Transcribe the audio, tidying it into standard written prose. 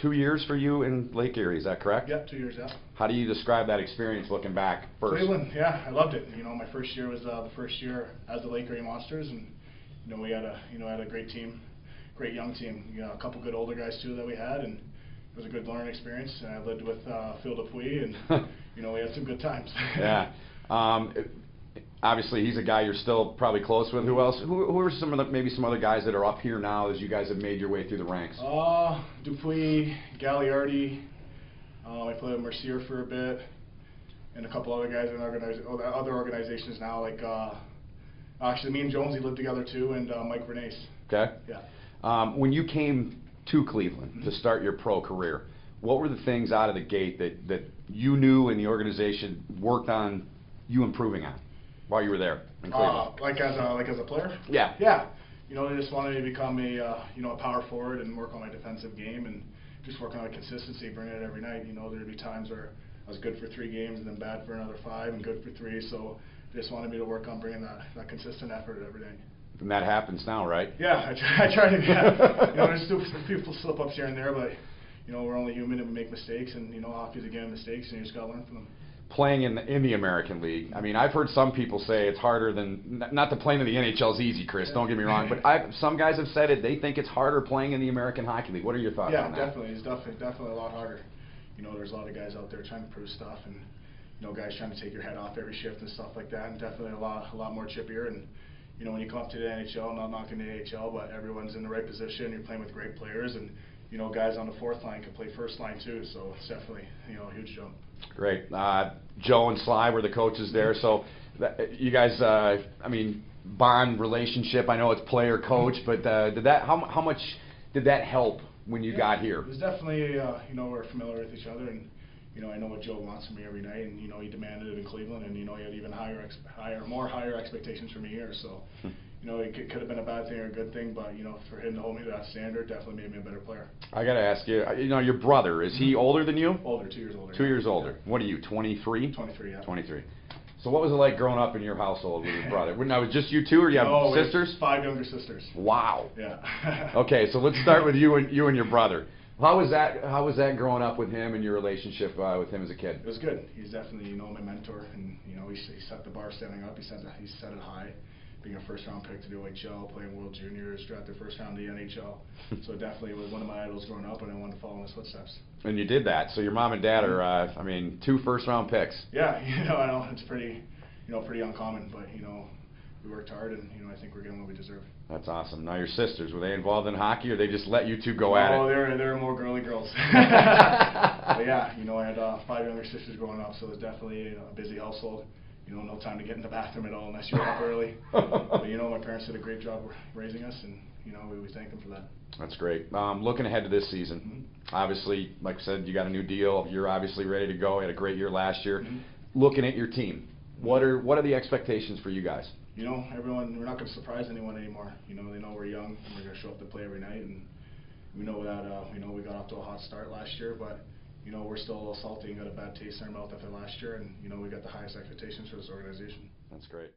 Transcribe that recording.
2 years for you in Lake Erie, is that correct? Yep, 2 years, yeah. How do you describe that experience looking back first? Cleveland, yeah, I loved it. My first year was the first year as the Lake Erie Monsters, and we had a great team, great young team. A couple good older guys too that we had, and it was a good learning experience. And I lived with Phil Dupuis, and we had some good times. Yeah. Obviously, he's a guy you're still probably close with. Who else? Who are maybe some other guys that are up here now as you guys have made your way through the ranks? Dupuis, Gagliardi. I played with Mercier for a bit, and a couple other guys in other organizations now. Like actually, me and Jonesy lived together too, and Mike Bernays. Okay. Yeah. When you came to Cleveland to start your pro career, what were the things out of the gate that you knew and the organization worked on you improving on while you were there in Cleveland? Like as a player? Yeah. Yeah. I just wanted to become a power forward and work on my defensive game and just work on my consistency, bring it every night. There'd be times where I was good for 3 games and then bad for another 5 and good for 3. So they just wanted me to work on bringing that consistent effort every day. And that happens now, right? Yeah, I try to. Yeah. There's still people slip-ups here and there, but we're only human and we make mistakes, and hockey's a game of mistakes, and you just gotta learn from them. Playing in the American League, I mean, I've heard some people say it's harder than, not that playing in the NHL is easy, Chris, don't get me wrong, but some guys have said it, they think it's harder playing in the American Hockey League. What are your thoughts on that? Yeah, definitely. It's definitely a lot harder. There's a lot of guys out there trying to prove stuff, and guys trying to take your head off every shift and stuff like that, and definitely a lot more chippier. And when you come up to the NHL, not knocking the AHL, but everyone's in the right position. You're playing with great players, and guys on the 4th line can play 1st line too. So it's definitely a huge jump. Great. Joe and Sly were the coaches there, so you guys, I mean, bond relationship. I know it's player coach, but how much did that help when you got here? It was definitely we're familiar with each other, and I know what Joe wants from me every night, and he demanded it in Cleveland, and he had even higher expectations from me here. So it could have been a bad thing or a good thing, but for him to hold me to that standard definitely made me a better player. I got to ask you, your brother, is he older than you? Older, 2 years older. 2 years older. Yeah. What are you, 23? 23, yeah. 23. So what was it like growing up in your household with your brother? Now, was it just you two, or you have sisters? 5 younger sisters. Wow. Yeah. Okay, so let's start with you and your brother. How was that growing up with him and your relationship with him as a kid? It was good. He's definitely my mentor, and he set the bar standing up. He set it high. Being a 1st-round pick to the OHL, playing World Juniors, drafted 1st round to the NHL. So definitely was one of my idols growing up, and I wanted to follow in his footsteps. And you did that. So your mom and dad are, 2 1st-round picks. Yeah, I know it's pretty uncommon, but we worked hard, and I think we're getting what we deserve. That's awesome. Now your sisters, were they involved in hockey, or they just let you two go at it? Oh, they're more girly girls. But yeah, I had 5 younger sisters growing up, so it was definitely a busy household. No time to get in the bathroom at all unless you're up early. But my parents did a great job raising us, and we thank them for that. That's great. Looking ahead to this season, obviously, like I said, you got a new deal. You're obviously ready to go. You had a great year last year. Looking at your team, what are the expectations for you guys? Everyone, we're not going to surprise anyone anymore. They know we're young, and we're going to show up to play every night, and we know that we got off to a hot start last year, but we're still a little salty and got a bad taste in our mouth after last year, and we got the highest expectations for this organization. That's great.